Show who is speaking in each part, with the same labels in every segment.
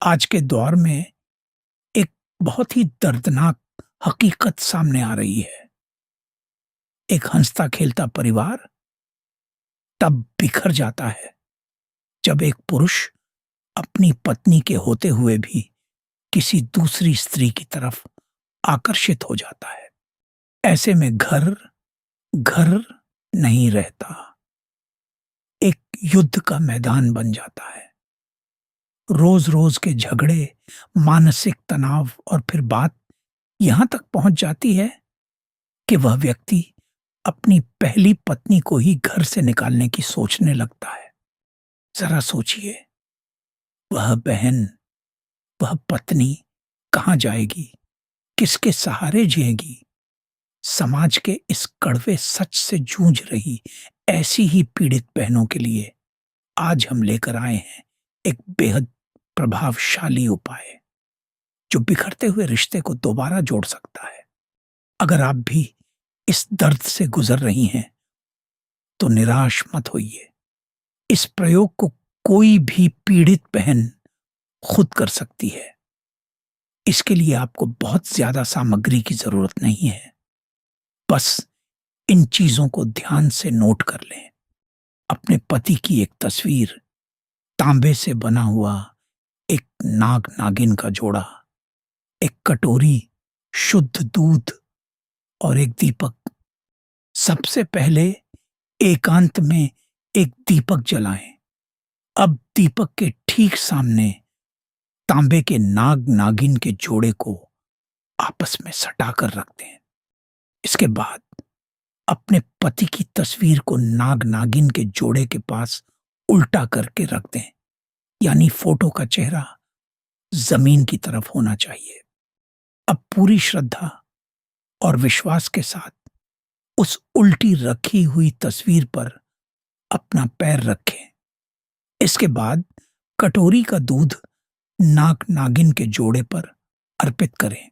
Speaker 1: आज के दौर में एक बहुत ही दर्दनाक हकीकत सामने आ रही है। एक हंसता खेलता परिवार तब बिखर जाता है जब एक पुरुष अपनी पत्नी के होते हुए भी किसी दूसरी स्त्री की तरफ आकर्षित हो जाता है। ऐसे में घर घर नहीं रहता, एक युद्ध का मैदान बन जाता है। रोज रोज के झगड़े, मानसिक तनाव और फिर बात यहां तक पहुंच जाती है कि वह व्यक्ति अपनी पहली पत्नी को ही घर से निकालने की सोचने लगता है। जरा सोचिए, वह बहन, वह पत्नी कहां जाएगी, किसके सहारे जिएगी? समाज के इस कड़वे सच से जूझ रही ऐसी ही पीड़ित बहनों के लिए आज हम लेकर आए हैं एक बेहद प्रभावशाली उपाय जो बिखरते हुए रिश्ते को दोबारा जोड़ सकता है। अगर आप भी इस दर्द से गुजर रही हैं तो निराश मत होइए। इस प्रयोग को कोई भी पीड़ित बहन खुद कर सकती है। इसके लिए आपको बहुत ज्यादा सामग्री की जरूरत नहीं है। बस इन चीजों को ध्यान से नोट कर लें। अपने पति की एक तस्वीर, तांबे से बना हुआ एक नाग नागिन का जोड़ा, एक कटोरी शुद्ध दूध और एक दीपक। सबसे पहले एकांत में एक दीपक जलाएं। अब दीपक के ठीक सामने तांबे के नाग नागिन के जोड़े को आपस में सटा कर रख दें। इसके बाद अपने पति की तस्वीर को नाग नागिन के जोड़े के पास उल्टा करके रख दें, यानी फोटो का चेहरा जमीन की तरफ होना चाहिए। अब पूरी श्रद्धा और विश्वास के साथ उस उल्टी रखी हुई तस्वीर पर अपना पैर रखें। इसके बाद कटोरी का दूध नाग नागिन के जोड़े पर अर्पित करें।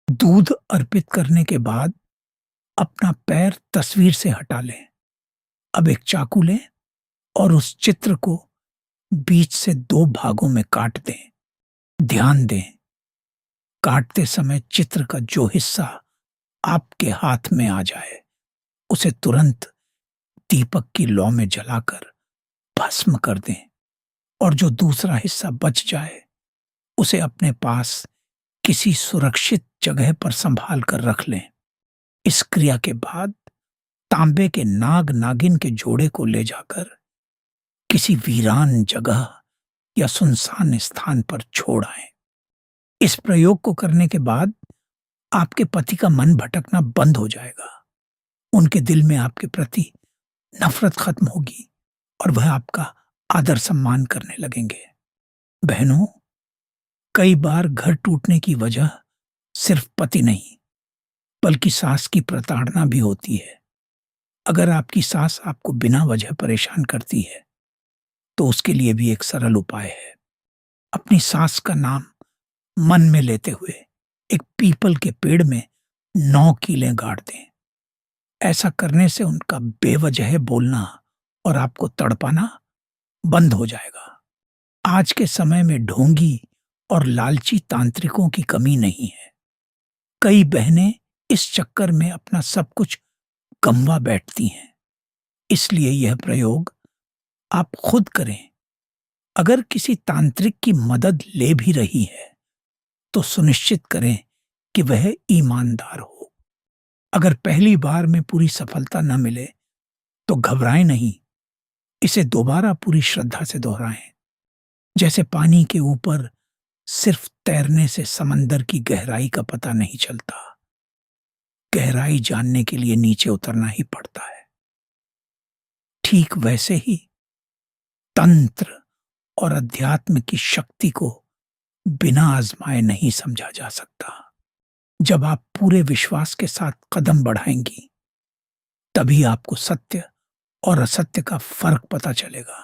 Speaker 1: दूध अर्पित करने के बाद अपना पैर तस्वीर से हटा लें। अब एक चाकू लें और उस चित्र को बीच से 2 भागों में काट दें। ध्यान दें, काटते समय चित्र का जो हिस्सा आपके हाथ में आ जाए उसे तुरंत दीपक की लौ में जलाकर भस्म कर दें, और जो दूसरा हिस्सा बच जाए उसे अपने पास किसी सुरक्षित जगह पर संभाल कर रख लें। इस क्रिया के बाद तांबे के नाग नागिन के जोड़े को ले जाकर किसी वीरान जगह या सुनसान स्थान पर छोड़ आएं। इस प्रयोग को करने के बाद आपके पति का मन भटकना बंद हो जाएगा। उनके दिल में आपके प्रति नफरत खत्म होगी और वह आपका आदर सम्मान करने लगेंगे। बहनों, कई बार घर टूटने की वजह सिर्फ पति नहीं बल्कि सास की प्रताड़ना भी होती है। अगर आपकी सास आपको बिना वजह परेशान करती है तो उसके लिए भी एक सरल उपाय है। अपनी सास का नाम मन में लेते हुए एक पीपल के पेड़ में 9 कीलें गाड़ दें। ऐसा करने से उनका बेवजह बोलना और आपको तड़पाना बंद हो जाएगा। आज के समय में ढोंगी और लालची तांत्रिकों की कमी नहीं है। कई बहनें इस चक्कर में अपना सब कुछ गंवा बैठती हैं। इसलिए यह प्रयोग आप खुद करें। अगर किसी तांत्रिक की मदद ले भी रही है तो सुनिश्चित करें कि वह ईमानदार हो। अगर पहली बार में पूरी सफलता न मिले तो घबराएं नहीं, इसे दोबारा पूरी श्रद्धा से दोहराएं। जैसे पानी के ऊपर सिर्फ तैरने से समंदर की गहराई का पता नहीं चलता, गहराई जानने के लिए नीचे उतरना ही पड़ता है। ठीक वैसे ही तंत्र और अध्यात्म की शक्ति को बिना आजमाए नहीं समझा जा सकता। जब आप पूरे विश्वास के साथ कदम बढ़ाएंगी तभी आपको सत्य और असत्य का फर्क पता चलेगा।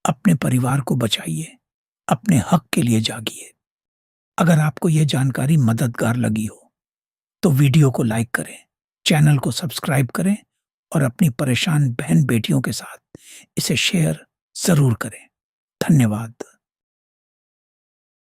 Speaker 1: अपने परिवार को बचाइए, अपने हक के लिए जागिए। अगर आपको यह जानकारी मददगार लगी हो तो वीडियो को लाइक करें, चैनल को सब्सक्राइब करें और अपनी परेशान बहन बेटियों के साथ इसे शेयर जरूर करें। धन्यवाद।